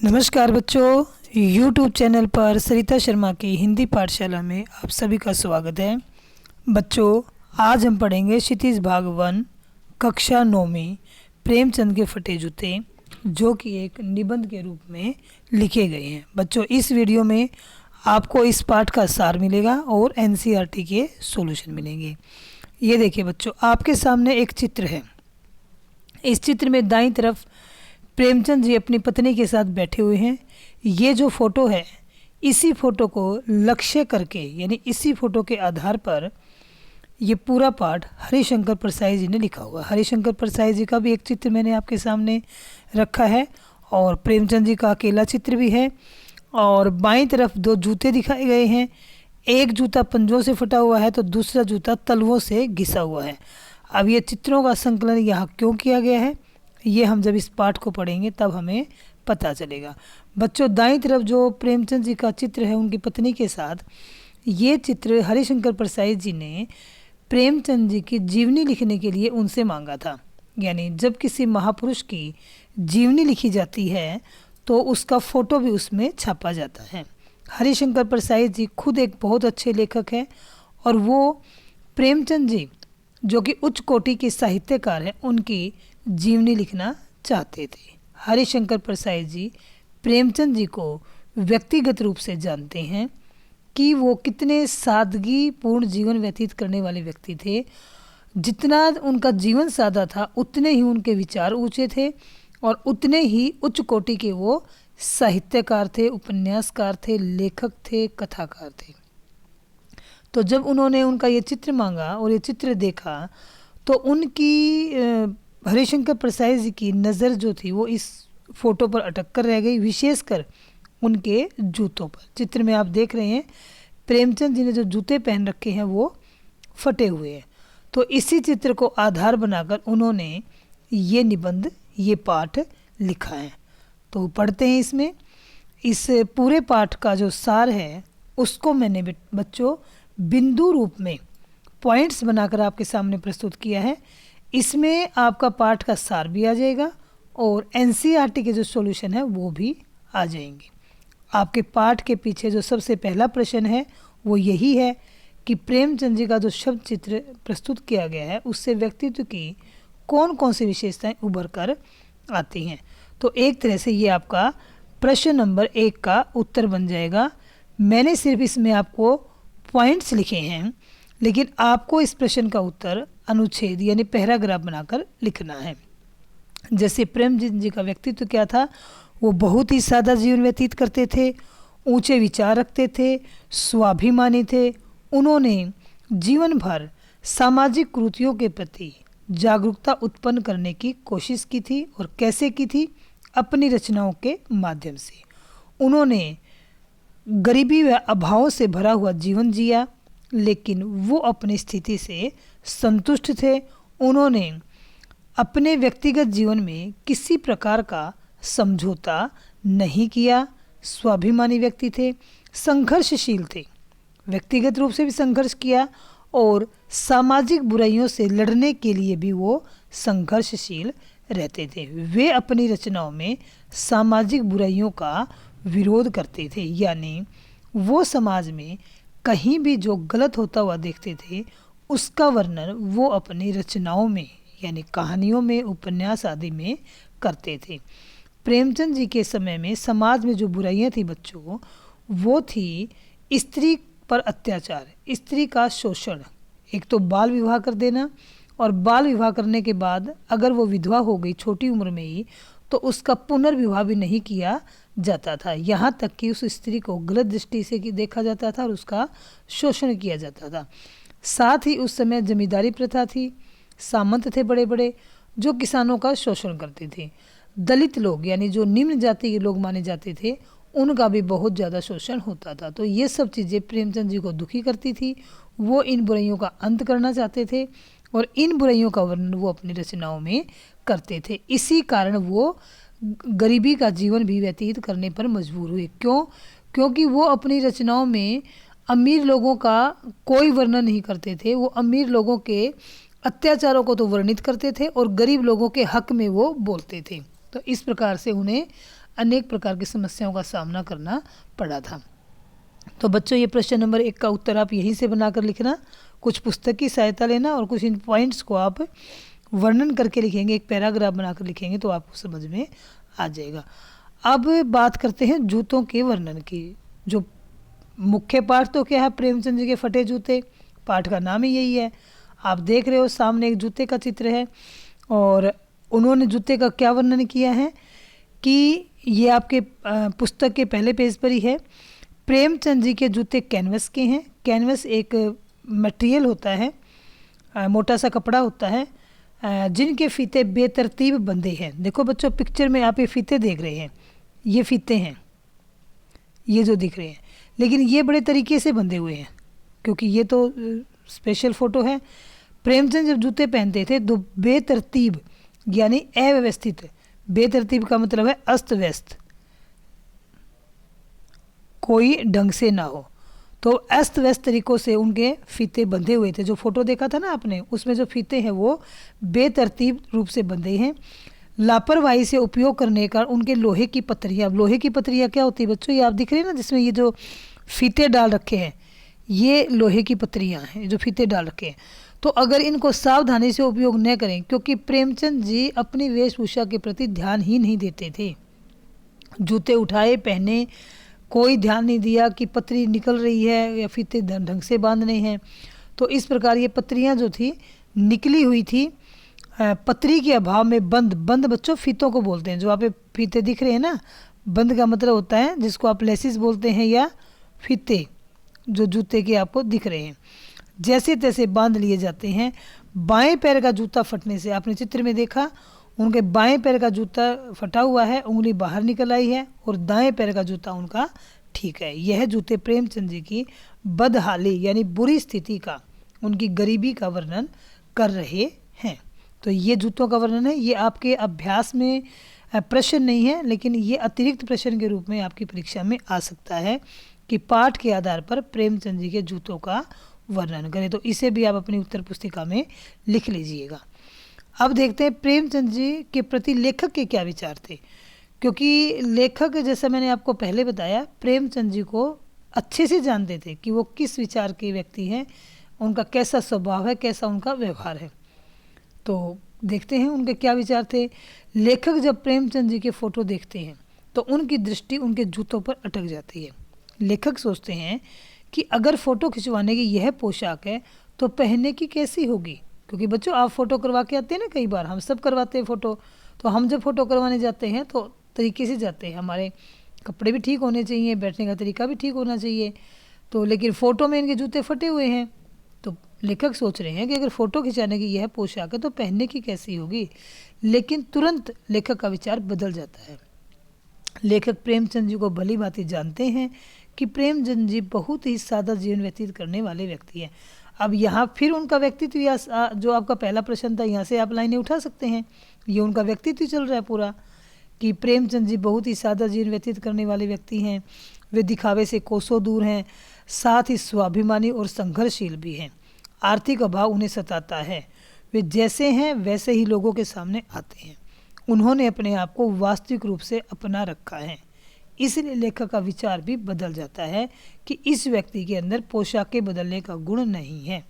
नमस्कार बच्चों, YouTube channel पर सरिता शर्मा की हिंदी पाठशाला में आप सभी का स्वागत है। बच्चों, आज हम पढ़ेंगे क्षितिज भाग 1 कक्षा 9वीं प्रेमचंद के फटे जूते, जो कि एक निबंध के रूप में लिखे गए हैं। बच्चों, इस वीडियो में आपको इस पाठ का सार मिलेगा और NCERT के सॉल्यूशन मिलेंगे। ये देखिए बच्चों, आपके सामने एक चित्र है। इस चित्र में दाईं तरफ प्रेमचंद जी अपनी पत्नी के साथ बैठे हुए हैं। ये जो फोटो है, इसी फोटो को लक्ष्य करके, यानी इसी फोटो के आधार पर ये पूरा पाठ हरिशंकर परसाई जी ने लिखा हुआ है। हरिशंकर परसाई जी का भी एक चित्र मैंने आपके सामने रखा है और प्रेमचंद जी का अकेला चित्र भी है। और बाईं तरफ दो जूते दिखाए गए हैं। एक जूता पंजों से फटा हुआ है तो दूसरा जूता तलवों से घिसा हुआ है। अब ये चित्रों का संकलन यहाँ क्यों किया गया है, ये हम जब इस पाठ को पढ़ेंगे तब हमें पता चलेगा। बच्चों, दाईं तरफ जो प्रेमचंद जी का चित्र है उनकी पत्नी के साथ, ये चित्र हरिशंकर परसाई जी ने प्रेमचंद जी की जीवनी लिखने के लिए उनसे मांगा था। यानी जब किसी महापुरुष की जीवनी लिखी जाती है तो उसका फोटो भी उसमें छापा जाता है। हरिशंकर परसाई जी खुद एक बहुत अच्छे लेखक हैं और वो प्रेमचंद जी, जो कि उच्च कोटि के साहित्यकार हैं, उनकी जीवनी लिखना चाहते थे। हरिशंकर परसाई जी प्रेमचंद जी को व्यक्तिगत रूप से जानते हैं कि वो कितने सादगी पूर्ण जीवन व्यतीत करने वाले व्यक्ति थे। जितना उनका जीवन सादा था उतने ही उनके विचार ऊंचे थे और उतने ही उच्च कोटि के वो साहित्यकार थे, उपन्यासकार थे, लेखक थे, कथाकार थे। तो जब उन्होंने उनका ये चित्र मांगा और ये चित्र देखा तो उनकी हरिशंकर परसाई जी की नज़र जो थी वो इस फोटो पर अटक कर रह गई, विशेषकर उनके जूतों पर। चित्र में आप देख रहे हैं प्रेमचंद जी ने जो जूते पहन रखे हैं वो फटे हुए हैं। तो इसी चित्र को आधार बनाकर उन्होंने ये निबंध, ये पाठ लिखा है। तो पढ़ते हैं इसमें। इस पूरे पाठ का जो सार है उसको मैंने बच्चों बिंदु रूप में पॉइंट्स बनाकर आपके सामने प्रस्तुत किया है। इसमें आपका पाठ का सार भी आ जाएगा और NCERT के जो सॉल्यूशन है वो भी आ जाएंगे। आपके पाठ के पीछे जो सबसे पहला प्रश्न है वो यही है कि प्रेमचंद जी का जो शब्द चित्र प्रस्तुत किया गया है उससे व्यक्तित्व की कौन कौन सी विशेषताएं उभर कर आती हैं। तो एक तरह से ये आपका प्रश्न नंबर 1 का उत्तर बन जाएगा। मैंने सिर्फ इसमें आपको पॉइंट्स लिखे हैं, लेकिन आपको इस प्रश्न का उत्तर अनुच्छेद यानी पैराग्राफ बनाकर लिखना है। जैसे प्रेमचंद जी का व्यक्तित्व क्या था, वो बहुत ही सादा जीवन व्यतीत करते थे, ऊंचे विचार रखते थे, स्वाभिमानी थे। उन्होंने जीवन भर सामाजिक कुरीतियों के प्रति जागरूकता उत्पन्न करने की कोशिश की थी। और कैसे की थी? अपनी रचनाओं के माध्यम से। उन्होंने गरीबी व अभाव से भरा हुआ जीवन जिया, लेकिन वो अपनी स्थिति से संतुष्ट थे। उन्होंने अपने व्यक्तिगत जीवन में किसी प्रकार का समझौता नहीं किया। स्वाभिमानी व्यक्ति थे, संघर्षशील थे, व्यक्तिगत रूप से भी संघर्ष किया और सामाजिक बुराइयों से लड़ने के लिए भी वो संघर्षशील रहते थे। वे अपनी रचनाओं में सामाजिक बुराइयों का विरोध करते थे, यानी वो समाज में कहीं भी जो गलत होता हुआ देखते थे उसका वर्णन वो अपनी रचनाओं में, यानी कहानियों में, उपन्यास आदि में करते थे। प्रेमचंद जी के समय में समाज में जो बुराइयां थी बच्चों, वो थी स्त्री पर अत्याचार, स्त्री का शोषण। एक तो बाल विवाह कर देना, और बाल विवाह करने के बाद अगर वो विधवा हो गई छोटी उम्र में ही तो उसका पुनर्विवाह भी नहीं किया जाता था। यहाँ तक कि उस स्त्री को गलत दृष्टि से देखा जाता था और उसका शोषण किया जाता था। साथ ही उस समय जमींदारी प्रथा थी, सामंत थे बड़े बड़े जो किसानों का शोषण करते थे। दलित लोग, यानी जो निम्न जाति के लोग माने जाते थे, उनका भी बहुत ज़्यादा शोषण होता था। तो ये सब चीज़ें प्रेमचंद जी को दुखी करती थी। वो इन बुराइयों का अंत करना चाहते थे और इन बुराइयों का वर्णन वो अपनी रचनाओं में करते थे। इसी कारण वो गरीबी का जीवन भी व्यतीत करने पर मजबूर हुए। क्यों? क्योंकि वो अपनी रचनाओं में अमीर लोगों का कोई वर्णन नहीं करते थे। वो अमीर लोगों के अत्याचारों को तो वर्णित करते थे और गरीब लोगों के हक में वो बोलते थे। तो इस प्रकार से उन्हें अनेक प्रकार की समस्याओं का सामना करना पड़ा था। तो बच्चों ये प्रश्न नंबर 1 का उत्तर आप यहीं से बनाकर लिखना, कुछ पुस्तक की सहायता लेना और कुछ इन पॉइंट्स को आप वर्णन करके लिखेंगे, एक पैराग्राफ बनाकर लिखेंगे तो आपको समझ में आ जाएगा। अब बात करते हैं जूतों के वर्णन की। जो मुख्य पाठ तो क्या है, प्रेमचंद जी के फटे जूते, पाठ का नाम ही यही है। आप देख रहे हो सामने एक जूते का चित्र है और उन्होंने जूते का क्या वर्णन किया है कि ये आपके पुस्तक के पहले पेज पर ही है। प्रेमचंद जी के जूते कैनवस के हैं। कैनवस एक मटेरियल होता है, मोटा सा कपड़ा होता है, जिनके फीते बेतरतीब बंधे हैं। देखो बच्चों पिक्चर में आप ये फीते देख रहे हैं, ये फीते हैं ये जो दिख रहे हैं, लेकिन ये बड़े तरीके से बंधे हुए हैं क्योंकि ये तो स्पेशल फ़ोटो है। प्रेमचंद जब जूते पहनते थे तो बेतरतीब यानी अव्यवस्थित, बेतरतीब का मतलब है अस्त व्यस्त, कोई ढंग से ना हो, तो अस्त व्यस्त तरीक़ों से उनके फीते बंधे हुए थे। जो फ़ोटो देखा था ना आपने, उसमें जो फीते हैं वो बेतरतीब रूप से बंधे हैं। लापरवाही से उपयोग करने का उनके लोहे की पत्रियाँ, लोहे की पत्रियाँ क्या होती है बच्चों, ये आप दिख रहे हैं ना जिसमें ये जो फीते डाल रखे हैं, ये लोहे की पत्रियाँ हैं जो फीते डाल रखे हैं। तो अगर इनको सावधानी से उपयोग न करें, क्योंकि प्रेमचंद जी अपनी वेशभूषा के प्रति ध्यान ही नहीं देते थे। जूते उठाए पहने, कोई ध्यान नहीं दिया कि पतरी निकल रही है या फीते ढंग से बांधने हैं। तो इस प्रकार ये पत्रियाँ जो थी निकली हुई थी, पतरी के अभाव में बंद बच्चों फीतों को बोलते हैं। जो आप फीते दिख रहे हैं ना, बंद का मतलब होता है जिसको आप लेसिस बोलते हैं या फीते जो जूते के आपको दिख रहे हैं, जैसे तैसे बांध लिए जाते हैं। बाएं पैर का जूता फटने से, आपने चित्र में देखा उनके बाएं पैर का जूता फटा हुआ है, उंगली बाहर निकल आई है, और दाएं पैर का जूता उनका ठीक है। यह जूते प्रेमचंद जी की बदहाली यानी बुरी स्थिति का, उनकी गरीबी का वर्णन कर रहे हैं। तो ये जूतों का वर्णन है। ये आपके अभ्यास में प्रश्न नहीं है, लेकिन ये अतिरिक्त प्रश्न के रूप में आपकी परीक्षा में आ सकता है कि पाठ के आधार पर प्रेमचंद जी के जूतों का वर्णन करें। तो इसे भी आप अपनी उत्तर पुस्तिका में लिख लीजिएगा। अब देखते हैं प्रेमचंद जी के प्रति लेखक के क्या विचार थे, क्योंकि लेखक जैसा मैंने आपको पहले बताया प्रेमचंद जी को अच्छे से जानते थे कि वो किस विचार के व्यक्ति हैं, उनका कैसा स्वभाव है, कैसा उनका व्यवहार है। तो देखते हैं उनके क्या विचार थे। लेखक जब प्रेमचंद जी के फ़ोटो देखते हैं तो उनकी दृष्टि उनके जूतों पर अटक जाती है। लेखक सोचते हैं कि अगर फ़ोटो खिंचवाने की यह पोशाक है तो पहनने की कैसी होगी, क्योंकि बच्चों आप फ़ोटो करवा के आते हैं ना, कई बार हम सब करवाते हैं फ़ोटो। तो हम जब फ़ोटो करवाने जाते हैं तो तरीके से जाते हैं, हमारे कपड़े भी ठीक होने चाहिए, बैठने का तरीका भी ठीक होना चाहिए। तो लेकिन फ़ोटो में इनके जूते फटे हुए हैं, तो लेखक सोच रहे हैं कि अगर फ़ोटो खिंचाने की यह पोशाक है तो पहनने की कैसी होगी। लेकिन तुरंत लेखक का विचार बदल जाता है। लेखक प्रेमचंद जी को भली भांति जानते हैं कि प्रेमचंद जी बहुत ही सादा जीवन व्यतीत करने वाले व्यक्ति हैं। अब यहाँ फिर उनका व्यक्तित्व, या जो आपका पहला प्रश्न था यहाँ से आप लाइनें उठा सकते हैं, ये उनका व्यक्तित्व चल रहा है पूरा कि प्रेमचंद जी बहुत ही सादा जीवन व्यतीत करने वाले व्यक्ति हैं। वे दिखावे से कोसों दूर हैं, साथ ही स्वाभिमानी और संघर्षशील भी हैं। आर्थिक अभाव उन्हें सताता है, वे जैसे हैं वैसे ही लोगों के सामने आते हैं। उन्होंने अपने आप को वास्तविक रूप से अपना रखा है, इसलिए लेखक का विचार भी बदल जाता है कि इस व्यक्ति के अंदर पोशाकें बदलने का गुण नहीं है।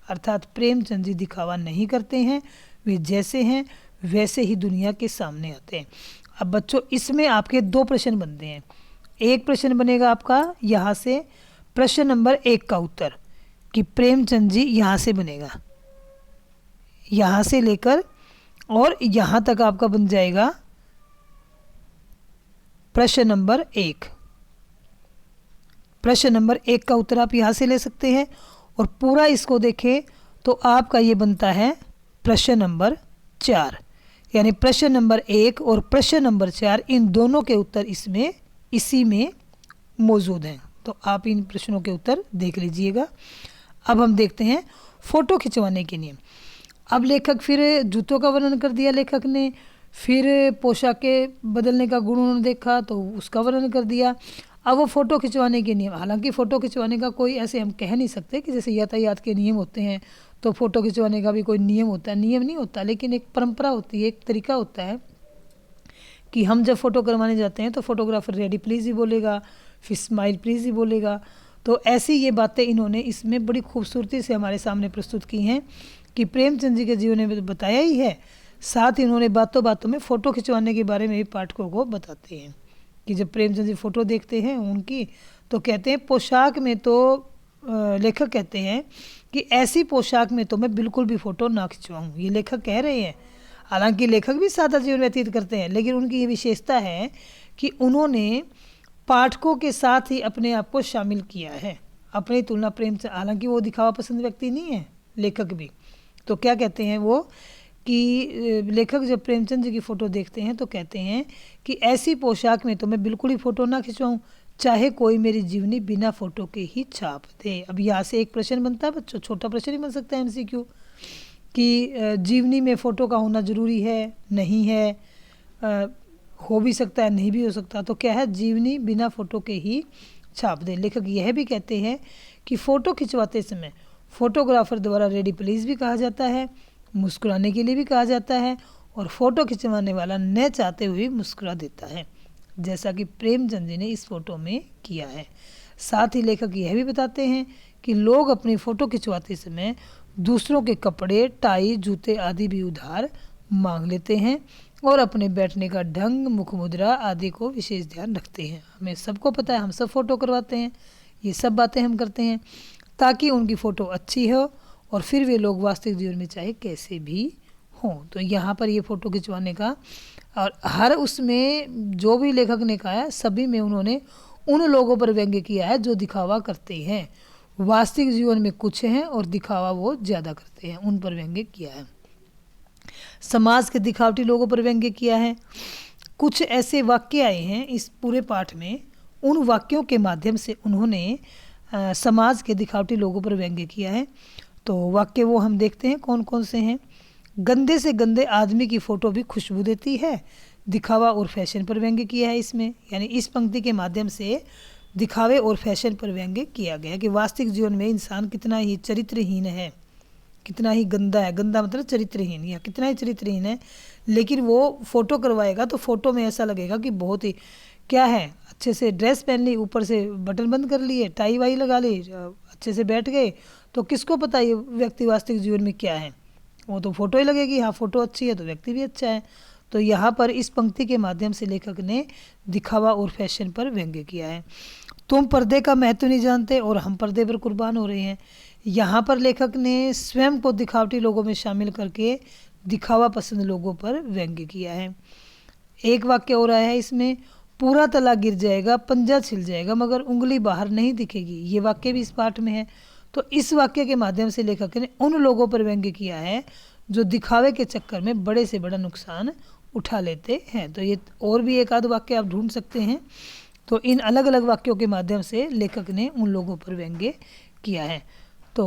अर्थात प्रेमचंद जी दिखावा नहीं करते हैं, वे जैसे हैं वैसे ही दुनिया के सामने आते हैं। अब बच्चों इसमें आपके 2 प्रश्न बनते हैं। एक प्रश्न बनेगा आपका यहाँ से प्रश्न नंबर 1 का उत्तर कि प्रेमचंद जी यहाँ से बनेगा, यहाँ से लेकर और यहाँ तक आपका बन जाएगा प्रश्न नंबर 1। प्रश्न नंबर 1 का उत्तर आप यहाँ से ले सकते हैं, और पूरा इसको देखें तो आपका ये बनता है प्रश्न नंबर 4। यानी प्रश्न नंबर 1 और प्रश्न नंबर 4 इन दोनों के उत्तर इसमें इसी में मौजूद हैं। तो आप इन प्रश्नों के उत्तर देख लीजिएगा। अब हम देखते हैं फ़ोटो खिंचवाने के नियम। अब लेखक फिर जूतों का वर्णन कर दिया लेखक ने, फिर पोशाकें बदलने का गुण उन्होंने देखा तो उसका वर्णन कर दिया। अब वो फ़ोटो खिंचवाने के नियम, हालांकि फ़ोटो खिंचवाने का कोई ऐसे हम कह नहीं सकते कि जैसे यातायात के नियम होते हैं तो फ़ोटो खिंचवाने का भी कोई नियम होता है, नियम नहीं होता, लेकिन एक परंपरा होती है, एक तरीका होता है कि हम जब फ़ोटो करवाने जाते हैं तो फोटोग्राफर रेडी प्लीज़ ही बोलेगा, फिर स्माइल प्लीज़ ही बोलेगा। तो ऐसी ये बातें इन्होंने इसमें बड़ी खूबसूरती से हमारे सामने प्रस्तुत की हैं कि प्रेमचंद जी के जीवन में तो बताया ही है, साथ ही इन्होंने बातों बातों में फ़ोटो खिंचवाने के बारे में भी पाठकों को बताते हैं कि जब प्रेमचंद जी फ़ोटो देखते हैं उनकी तो कहते हैं पोशाक में तो लेखक कहते हैं कि ऐसी पोशाक में तो मैं बिल्कुल भी फ़ोटो ना खिंचवाऊँ। ये लेखक कह रहे हैं। हालांकि लेखक भी सादा जीवन व्यतीत करते हैं, लेकिन उनकी ये विशेषता है कि उन्होंने पाठकों के साथ ही अपने आप को शामिल किया है। अपनी तुलना प्रेमचंद, हालांकि वो दिखावा पसंद व्यक्ति नहीं है लेखक भी। तो क्या कहते हैं वो कि लेखक जब प्रेमचंद जी की फ़ोटो देखते हैं तो कहते हैं कि ऐसी पोशाक में तो मैं बिल्कुल ही फ़ोटो ना खिंचवाऊँ, चाहे कोई मेरी जीवनी बिना फ़ोटो के ही छाप दे। अब यहाँ से एक प्रश्न बनता है बच्चों, छोटा प्रश्न ही बन सकता है MCQ, कि जीवनी में फ़ोटो का होना ज़रूरी है, नहीं है, हो भी सकता है नहीं भी हो सकता। तो क्या है, जीवनी बिना फ़ोटो के ही छाप दे। लेखक यह भी कहते हैं कि फ़ोटो खिंचवाते समय फ़ोटोग्राफर द्वारा रेडी प्लीज़ भी कहा जाता है, मुस्कुराने के लिए भी कहा जाता है, और फ़ोटो खिंचवाने वाला न चाहते हुए मुस्कुरा देता है, जैसा कि प्रेमचंद जी ने इस फ़ोटो में किया है। साथ ही लेखक यह भी बताते हैं कि लोग अपनी फ़ोटो खिंचवाते समय दूसरों के कपड़े, टाई, जूते आदि भी उधार मांग लेते हैं और अपने बैठने का ढंग, मुख मुद्रा आदि को विशेष ध्यान रखते हैं। हमें सबको पता है, हम सब फ़ोटो करवाते हैं, ये सब बातें हम करते हैं ताकि उनकी फ़ोटो अच्छी हो और फिर वे लोग वास्तविक जीवन में चाहे कैसे भी हों। तो यहाँ पर ये फ़ोटो खिंचवाने का, और हर उसमें जो भी लेखक ने कहा है सभी में उन्होंने उन लोगों पर व्यंग्य किया है जो दिखावा करते हैं, वास्तविक जीवन में कुछ हैं और दिखावा वो ज़्यादा करते हैं, उन पर व्यंग्य किया है। समाज के दिखावटी लोगों पर व्यंग्य किया है। कुछ ऐसे वाक्य आए हैं इस पूरे पाठ में, उन वाक्यों के माध्यम से उन्होंने समाज के दिखावटी लोगों पर व्यंग्य किया है। तो वाक्य वो हम देखते हैं कौन कौन से हैं। गंदे से गंदे आदमी की फ़ोटो भी खुशबू देती है, दिखावा और फैशन पर व्यंग्य किया है इसमें। यानी इस पंक्ति के माध्यम से दिखावे और फैशन पर व्यंग्य किया गया कि वास्तविक जीवन में इंसान कितना ही चरित्रहीन है, कितना ही गंदा है। गंदा मतलब चरित्रहीन, या कितना ही चरित्रहीन है, लेकिन वो फ़ोटो करवाएगा तो फ़ोटो में ऐसा लगेगा कि बहुत ही क्या है, अच्छे से ड्रेस पहन ली, ऊपर से बटन बंद कर लिए, टाई वाई लगा ली, अच्छे से बैठ गए, तो किसको पता ये व्यक्ति वास्तविक जीवन में क्या है। वो तो फ़ोटो ही लगेगी, हाँ फ़ोटो अच्छी है तो व्यक्ति भी अच्छा है। तो यहाँ पर इस पंक्ति के माध्यम से लेखक ने दिखावा और फैशन पर व्यंग्य किया है। तुम पर्दे का महत्व नहीं जानते और हम पर्दे पर कुर्बान हो रहे हैं। यहाँ पर लेखक ने स्वयं को दिखावटी लोगों में शामिल करके दिखावा पसंद लोगों पर व्यंग्य किया है। एक वाक्य हो रहा है इसमें, पूरा तला गिर जाएगा, पंजा छिल जाएगा, मगर उंगली बाहर नहीं दिखेगी। ये वाक्य भी इस पाठ में है। तो इस वाक्य के माध्यम से लेखक ने उन लोगों पर व्यंग्य किया है जो दिखावे के चक्कर में बड़े से बड़ा नुकसान उठा लेते हैं। तो ये और भी एक आध वाक्य आप ढूंढ सकते हैं। तो इन अलग अलग वाक्यों के माध्यम से लेखक ने उन लोगों पर व्यंग्य किया है। तो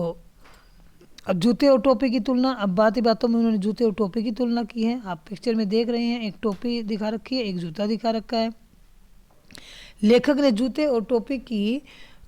अब जूते और टोपी की तुलना, अब बात ही बातों में उन्होंने जूते और टोपी की तुलना की है। आप पिक्चर में देख रहे हैं, एक टोपी दिखा रखी है, एक जूता दिखा रखा है। लेखक ने जूते और टोपी की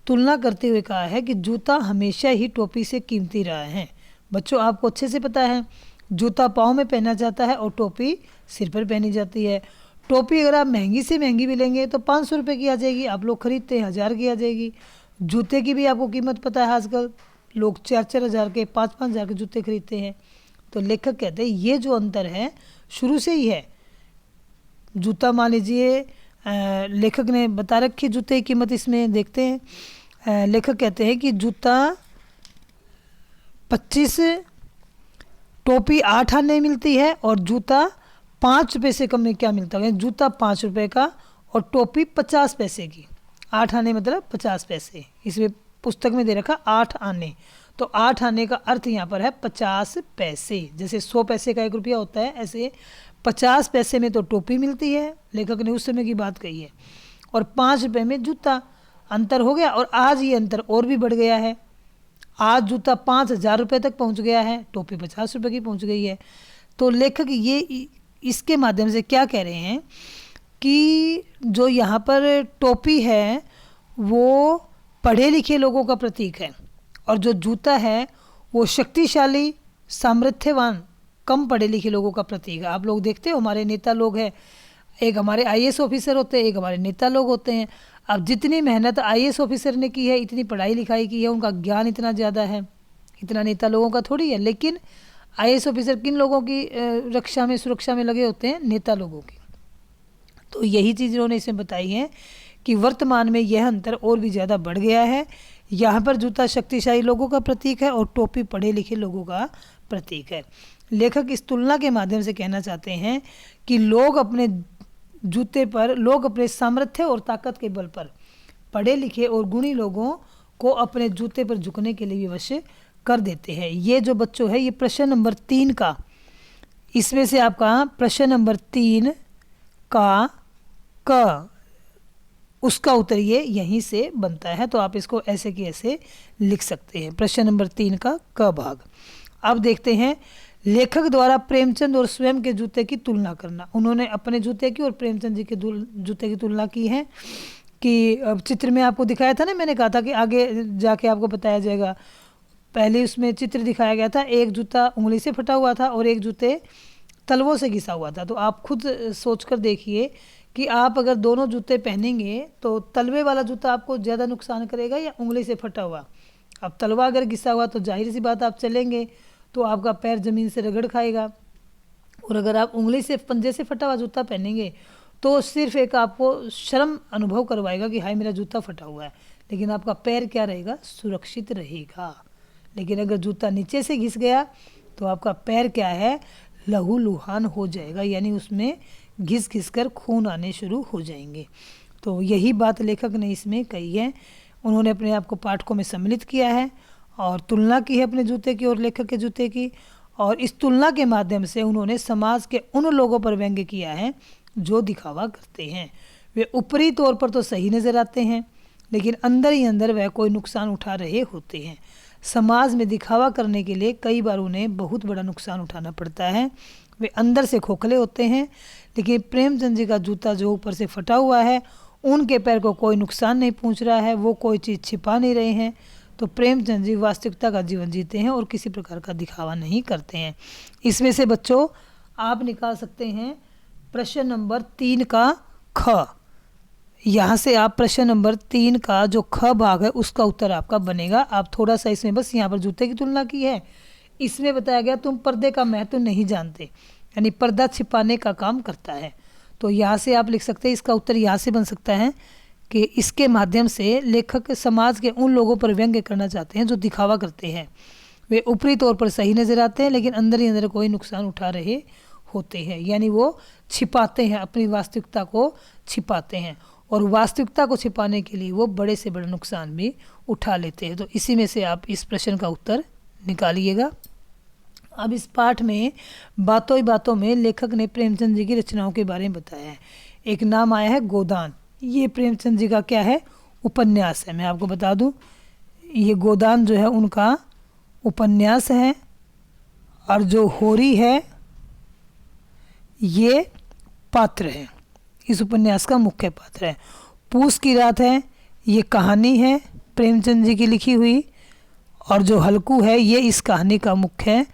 तुलना करते हुए कहा है कि जूता हमेशा ही टोपी से कीमती रहा है। बच्चों आपको अच्छे से पता है, जूता पाँव में पहना जाता है और टोपी सिर पर पहनी जाती है। टोपी अगर आप महंगी से महंगी भी लेंगे तो 500 रुपये की आ जाएगी, आप लोग खरीदते हैं 1000 की आ जाएगी। जूते की भी आपको कीमत पता है, आजकल लोग 4-4 हज़ार के 5-5 हज़ार के जूते खरीदते हैं। तो लेखक कहते हैं ये जो अंतर है शुरू से ही है। जूता मान लीजिए, लेखक ने बता रखी जूते की कीमत, इसमें देखते हैं। लेखक कहते हैं कि जूता 25, टोपी 8 आने मिलती है और जूता 5 रुपये से कम में क्या मिलता है, जूता 5 रुपये का और टोपी 50 पैसे की। 8 आने मतलब 50 पैसे, इसमें पुस्तक में दे रखा 8 आने। तो 8 आने का अर्थ यहाँ पर है 50 पैसे। जैसे 100 पैसे का 1 रुपया होता है, ऐसे 50 पैसे में तो टोपी मिलती है, लेखक ने उस समय की बात कही है, और 5 रुपये में जूता। अंतर हो गया, और आज ये अंतर और भी बढ़ गया है। आज जूता 5000 रुपये तक पहुँच गया है, टोपी 50 रुपये की पहुँच गई है। तो लेखक ये इसके माध्यम से क्या कह रहे हैं कि जो यहाँ पर टोपी है वो पढ़े लिखे लोगों का प्रतीक है, और जो जूता है वो शक्तिशाली, सामर्थ्यवान, कम पढ़े लिखे लोगों का प्रतीक है। आप लोग देखते हो हमारे नेता लोग हैं, एक हमारे आईएएस ऑफिसर होते हैं, एक हमारे नेता लोग होते हैं। अब जितनी मेहनत आईएएस ऑफिसर ने की है, इतनी पढ़ाई लिखाई की है, उनका ज्ञान इतना ज़्यादा है, इतना नेता लोगों का थोड़ी है। लेकिन आईएएस ऑफिसर किन लोगों की रक्षा में, सुरक्षा में लगे होते हैं? नेता लोगों की। तो यही चीज़ इन्होंने इसमें बताई है कि वर्तमान में यह अंतर और भी ज़्यादा बढ़ गया है। यहाँ पर जूता शक्तिशाली लोगों का प्रतीक है और टोपी पढ़े लिखे लोगों का प्रतीक है। लेखक इस तुलना के माध्यम से कहना चाहते हैं कि लोग अपने सामर्थ्य और ताकत के बल पर पढ़े लिखे और गुणी लोगों को अपने जूते पर झुकने के लिए विवश कर देते हैं। ये जो बच्चों है, ये प्रश्न नंबर 3 का, इसमें से आपका प्रश्न नंबर 3 का क, उसका उत्तर ये यहीं से बनता है। तो आप इसको ऐसे कि ऐसे लिख सकते हैं, प्रश्न नंबर 3 का क भाग। अब देखते हैं लेखक द्वारा प्रेमचंद और स्वयं के जूते की तुलना करना। उन्होंने अपने जूते की और प्रेमचंद जी के जूते की तुलना की है। कि अब चित्र में आपको दिखाया था ना, मैंने कहा था कि आगे जाके आपको बताया जाएगा। पहले उसमें चित्र दिखाया गया था, एक जूता उंगली से फटा हुआ था और एक जूते तलवों से घिसा हुआ था। तो आप खुद सोचकर देखिए कि आप अगर दोनों जूते पहनेंगे तो तलवे वाला जूता आपको ज़्यादा नुकसान करेगा या उंगली से फटा हुआ? अब तलवा अगर घिसा हुआ तो जाहिर सी बात, आप चलेंगे तो आपका पैर ज़मीन से रगड़ खाएगा। और अगर आप उंगली से, पंजे से फटा हुआ जूता पहनेंगे तो सिर्फ एक आपको शर्म अनुभव करवाएगा कि हाय मेरा जूता फटा हुआ है, लेकिन आपका पैर क्या रहेगा? सुरक्षित रहेगा। लेकिन अगर जूता नीचे से घिस गया तो आपका पैर क्या है? लहूलुहान हो जाएगा, यानी उसमें घिस घिस कर खून आने शुरू हो जाएंगे। तो यही बात लेखक ने इसमें कही है। उन्होंने अपने आप को पाठकों में सम्मिलित किया है और तुलना की है अपने जूते की और लेखक के जूते की। और इस तुलना के माध्यम से उन्होंने समाज के उन लोगों पर व्यंग्य किया है जो दिखावा करते हैं। वे ऊपरी तौर पर तो सही नज़र आते हैं, लेकिन अंदर ही अंदर वह कोई नुकसान उठा रहे होते हैं। समाज में दिखावा करने के लिए कई बार उन्हें बहुत बड़ा नुकसान उठाना पड़ता है। वे अंदर से खोखले होते हैं। लेकिन प्रेमचंद जी का जूता जो ऊपर से फटा हुआ है, उनके पैर को कोई नुकसान नहीं पहुंच रहा है, वो कोई चीज़ छिपा नहीं रहे हैं। तो प्रेमचंद जी वास्तविकता का जीवन जीते हैं और किसी प्रकार का दिखावा नहीं करते हैं। इसमें से बच्चों आप निकाल सकते हैं प्रश्न नंबर 3 का ख। यहाँ से आप प्रश्न नंबर 3 का जो ख भाग है उसका उत्तर आपका बनेगा। आप थोड़ा सा इसमें बस यहाँ पर जूते की तुलना की है, इसमें बताया गया तुम पर्दे का महत्व नहीं जानते, यानी पर्दा छिपाने का काम करता है। तो यहाँ से आप लिख सकते हैं, इसका उत्तर यहाँ से बन सकता है कि इसके माध्यम से लेखक समाज के उन लोगों पर व्यंग्य करना चाहते हैं जो दिखावा करते हैं। वे ऊपरी तौर पर सही नज़र आते हैं, लेकिन अंदर ही अंदर कोई नुकसान उठा रहे होते हैं, यानी वो छिपाते हैं, अपनी वास्तविकता को छिपाते हैं। और वास्तविकता को छिपाने के लिए वो बड़े से बड़ा नुकसान भी उठा लेते हैं। तो इसी में से आप इस प्रश्न का उत्तर निकालिएगा। अब इस पाठ में बातों ही बातों में लेखक ने प्रेमचंद जी की रचनाओं के बारे में बताया है। एक नाम आया है गोदान। ये प्रेमचंद जी का क्या है? उपन्यास है। मैं आपको बता दूं, ये गोदान जो है उनका उपन्यास है। और जो होरी है ये पात्र है, इस उपन्यास का मुख्य पात्र है। पूस की रात है, ये कहानी है प्रेमचंद जी की लिखी हुई। और जो हल्कू है ये इस कहानी का मुख्य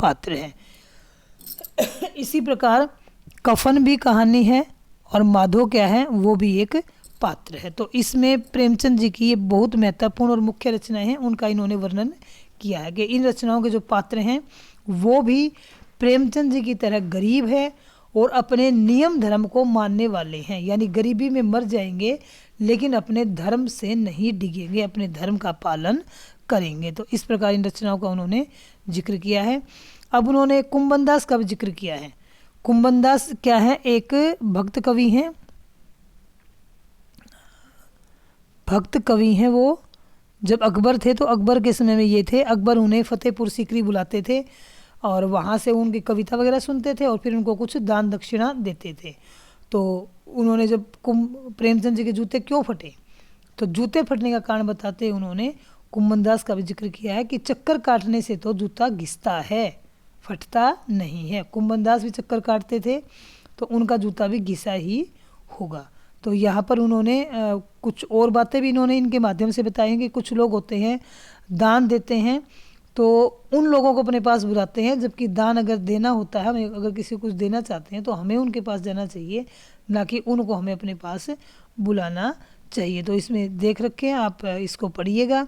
पात्र है। इसी प्रकार कफन भी कहानी है और माधो क्या है? वो भी एक पात्र है। तो इसमें प्रेमचंद जी की ये बहुत महत्वपूर्ण और मुख्य रचनाएं हैं, उनका इन्होंने वर्णन किया है कि इन रचनाओं के जो पात्र हैं वो भी प्रेमचंद जी की तरह गरीब है और अपने नियम धर्म को मानने वाले हैं, यानी गरीबी में मर जाएंगे लेकिन अपने धर्म से नहीं डिगेंगे, अपने धर्म का पालन करेंगे। तो इस प्रकार इन रचनाओं का उन्होंने जिक्र किया है। अब उन्होंने कुंभनदास का भी जिक्र किया है। कुंभनदास क्या है? एक भक्त कवि हैं, भक्त कवि हैं। वो जब अकबर थे तो अकबर के समय में ये थे। अकबर उन्हें फतेहपुर सीकरी बुलाते थे और वहाँ से उनकी कविता वगैरह सुनते थे और फिर उनको कुछ दान दक्षिणा देते थे। तो उन्होंने जब प्रेमचंद जी के जूते क्यों फटे, तो जूते फटने का कारण बताते उन्होंने कुंभनदास का भी जिक्र किया है कि चक्कर काटने से तो जूता घिसता है, फटता नहीं है। कुंभनदास भी चक्कर काटते थे तो उनका जूता भी घिसा ही होगा। तो यहाँ पर उन्होंने कुछ और बातें भी इन्होंने इनके माध्यम से बताई कि कुछ लोग होते हैं दान देते हैं तो उन लोगों को अपने पास बुलाते हैं, जबकि दान अगर देना होता है, हमें अगर किसी को कुछ देना चाहते हैं तो हमें उनके पास जाना चाहिए, ना कि उनको हमें अपने पास बुलाना चाहिए। तो इसमें देख रखे हैं, आप इसको पढ़िएगा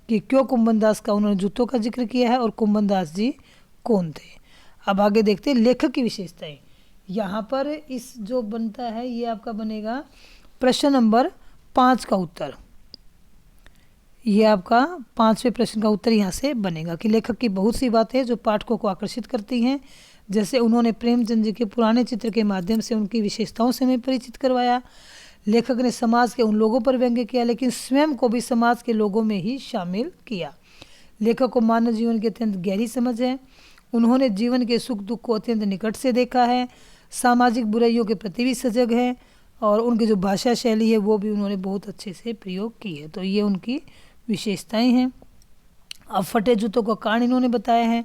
कि क्यों कुंभन दास का उन्होंने जूतों का जिक्र किया है और कुंभन दास जी कौन थे। अब आगे देखते हैं लेखक की विशेषताएं। यहाँ पर इस जो बनता है ये आपका बनेगा प्रश्न नंबर 5 का उत्तर। ये आपका 5वें प्रश्न का उत्तर यहाँ से बनेगा कि लेखक की बहुत सी बातें जो पाठकों को आकर्षित करती हैं, जैसे उन्होंने प्रेमचंद जी के पुराने चित्र के माध्यम से उनकी विशेषताओं से हमें परिचित करवाया। लेखक ने समाज के उन लोगों पर व्यंग्य किया लेकिन स्वयं को भी समाज के लोगों में ही शामिल किया। लेखक को मानव जीवन की अत्यंत गहरी समझ है। उन्होंने जीवन के सुख दुख को अत्यंत निकट से देखा है। सामाजिक बुराइयों के प्रति भी सजग है और उनकी जो भाषा शैली है वो भी उन्होंने बहुत अच्छे से प्रयोग की है। तो ये उनकी विशेषताएं हैं। अब फटे जूतों का कारण इन्होंने बताया है।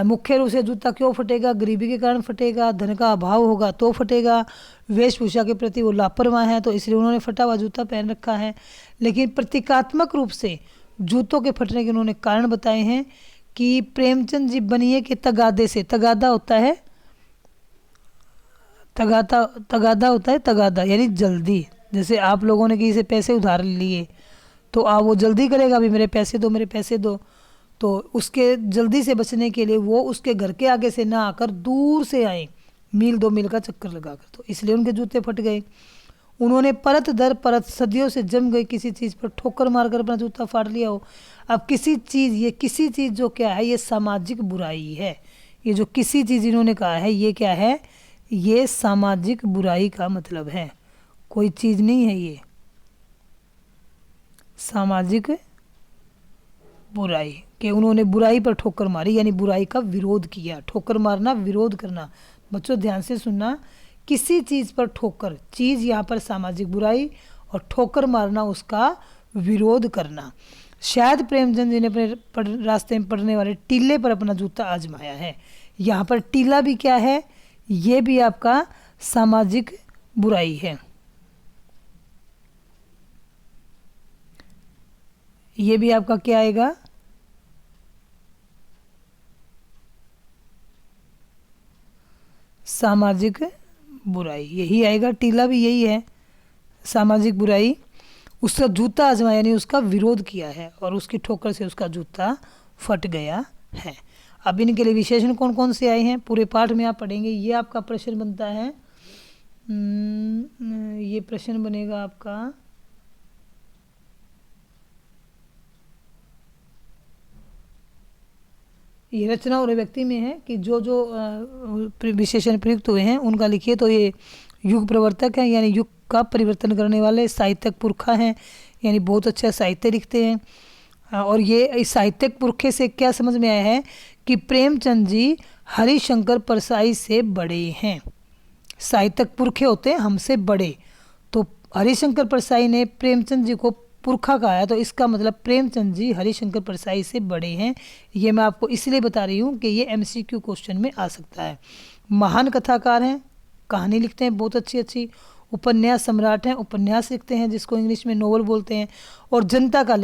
मुख्य रूप से जूता क्यों फटेगा? गरीबी के कारण फटेगा, धन का अभाव होगा तो फटेगा, वेशभूषा के प्रति वो लापरवाह है तो इसलिए उन्होंने फटा हुआ जूता पहन रखा है। लेकिन प्रतीकात्मक रूप से जूतों के फटने के उन्होंने कारण बताए हैं कि प्रेमचंद जी बनिए के तगादे से, तगादा होता है तगादा यानी जल्दी। जैसे आप लोगों ने किसी से पैसे उधार लिए तो आप वो जल्दी करेगा, अभी मेरे पैसे दो। तो उसके जल्दी से बचने के लिए वो उसके घर के आगे से ना आकर दूर से आए, मील 2 मील का चक्कर लगाकर, तो इसलिए उनके जूते फट गए। उन्होंने परत दर परत सदियों से जम गई किसी चीज़ पर ठोकर मारकर अपना जूता फाड़ लिया हो। अब किसी चीज़ जो क्या है, ये सामाजिक बुराई है। ये जो किसी चीज़ इन्होंने कहा है ये क्या है? ये सामाजिक बुराई का मतलब है, कोई चीज़ नहीं है, ये सामाजिक बुराई कि उन्होंने बुराई पर ठोकर मारी यानी बुराई का विरोध किया। ठोकर मारना, विरोध करना। बच्चों ध्यान से सुनना, किसी चीज़ पर ठोकर, चीज़ यहाँ पर सामाजिक बुराई और ठोकर मारना उसका विरोध करना। शायद प्रेमचंद जी ने अपने रास्ते में पड़ने वाले टीले पर अपना जूता आजमाया है। यहाँ पर टीला भी क्या है? ये भी आपका सामाजिक बुराई है। ये भी आपका क्या आएगा? सामाजिक बुराई, यही आएगा। टीला भी यही है, सामाजिक बुराई। उसका जूता आजमाया यानी उसका विरोध किया है और उसकी ठोकर से उसका जूता फट गया है। अब इनके लिए विशेषण कौन कौन से आए हैं पूरे पाठ में आप पढ़ेंगे। ये आपका प्रश्न बनता है, ये प्रश्न बनेगा आपका ये रचना और व्यक्ति में है कि जो जो विशेषण प्रयुक्त हुए हैं उनका लिखिए। तो ये युग प्रवर्तक है यानी युग का परिवर्तन करने वाले, साहित्यक पुरखा हैं यानी बहुत अच्छा साहित्य लिखते हैं। और ये इस साहित्यक पुरखे से क्या समझ में आया है कि प्रेमचंद जी हरिशंकर परसाई से बड़े हैं। साहित्यक पुरखे होते हैं हमसे बड़े, तो हरिशंकर परसाई ने प्रेमचंद जी को पुरखा कहा है, तो इसका मतलब प्रेमचंद जी हरिशंकर परसाई से बड़े हैं। ये मैं आपको इसलिए बता रही हूँ कि ये MCQ क्वेश्चन में आ सकता है। महान कथाकार हैं, कहानी लिखते हैं बहुत अच्छी अच्छी। उपन्यास सम्राट हैं, उपन्यास लिखते हैं जिसको इंग्लिश में नोवेल बोलते हैं। और जनता का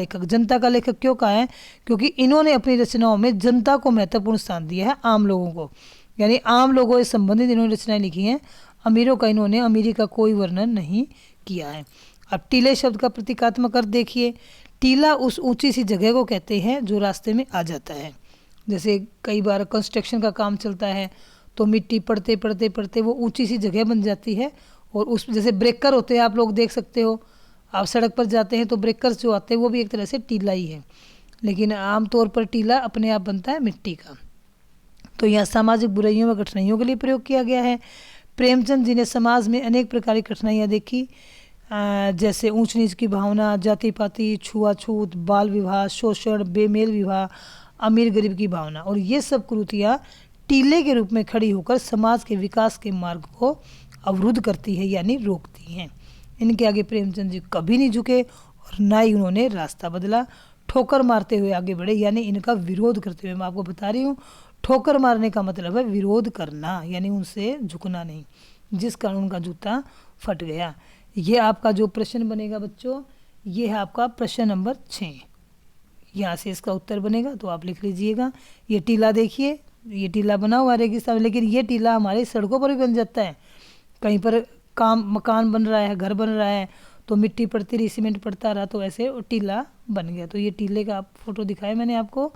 लेखक क्यों कहा है? क्योंकि इन्होंने अपनी रचनाओं में जनता को महत्वपूर्ण स्थान दिया है, आम लोगों को, यानी आम लोगों से संबंधित इन्होंने रचनाएं लिखी हैं। अमीरों का इन्होंने अमीरी का कोई वर्णन नहीं किया है। अब टीले शब्द का प्रतीकात्मक अर्थ देखिए। टीला उस ऊंची सी जगह को कहते हैं जो रास्ते में आ जाता है। जैसे कई बार कंस्ट्रक्शन का काम चलता है तो मिट्टी पड़ते पड़ते पड़ते वो ऊंची सी जगह बन जाती है, और उस जैसे ब्रेकर होते हैं, आप लोग देख सकते हो, आप सड़क पर जाते हैं तो ब्रेकर्स जो आते हैं वो भी एक तरह से टीला ही है, लेकिन आमतौर पर टीला अपने आप बनता है मिट्टी का। तो यह सामाजिक बुराइयों व कठिनाइयों के लिए प्रयोग किया गया है। प्रेमचंद जी ने समाज में अनेक प्रकार की कठिनाइयाँ देखी, जैसे ऊंच नीच की भावना, जाति पाति, छुआछूत, बाल विवाह, शोषण, बेमेल विवाह, अमीर गरीब की भावना, और ये सब कुरीतियाँ टीले के रूप में खड़ी होकर समाज के विकास के मार्ग को अवरुद्ध करती है यानी रोकती हैं। इनके आगे प्रेमचंद जी कभी नहीं झुके और ना ही उन्होंने रास्ता बदला। ठोकर मारते हुए आगे बढ़े यानी इनका विरोध करते हुए। मैं आपको बता रही हूँ, ठोकर मारने का मतलब है विरोध करना, यानी उनसे झुकना नहीं, जिस कारण उनका जूता फट गया। ये आपका जो प्रश्न बनेगा बच्चों, ये है आपका प्रश्न नंबर 6। यहाँ से इसका उत्तर बनेगा तो आप लिख लीजिएगा। ये टीला देखिए, ये टीला बना हुआ रेगिस्तान, लेकिन ये टीला हमारे सड़कों पर भी बन जाता है। कहीं पर मकान बन रहा है, घर बन रहा है, तो मिट्टी पड़ती रही, सीमेंट पड़ता रहा, तो ऐसे वो टीला बन गया। तो ये टीले का फोटो दिखाया मैंने आपको।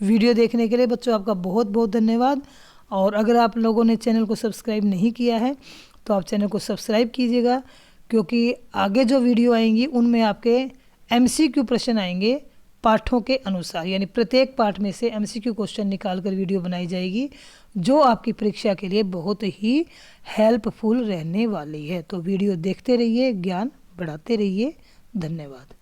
वीडियो देखने के लिए बच्चों आपका बहुत बहुत धन्यवाद। और अगर आप लोगों ने चैनल को सब्सक्राइब नहीं किया है तो आप चैनल को सब्सक्राइब कीजिएगा, क्योंकि आगे जो वीडियो आएंगी उनमें आपके MCQ प्रश्न आएंगे पाठों के अनुसार, यानी प्रत्येक पाठ में से MCQ क्वेश्चन निकाल कर वीडियो बनाई जाएगी, जो आपकी परीक्षा के लिए बहुत ही हेल्पफुल रहने वाली है। तो वीडियो देखते रहिए, ज्ञान बढ़ाते रहिए। धन्यवाद।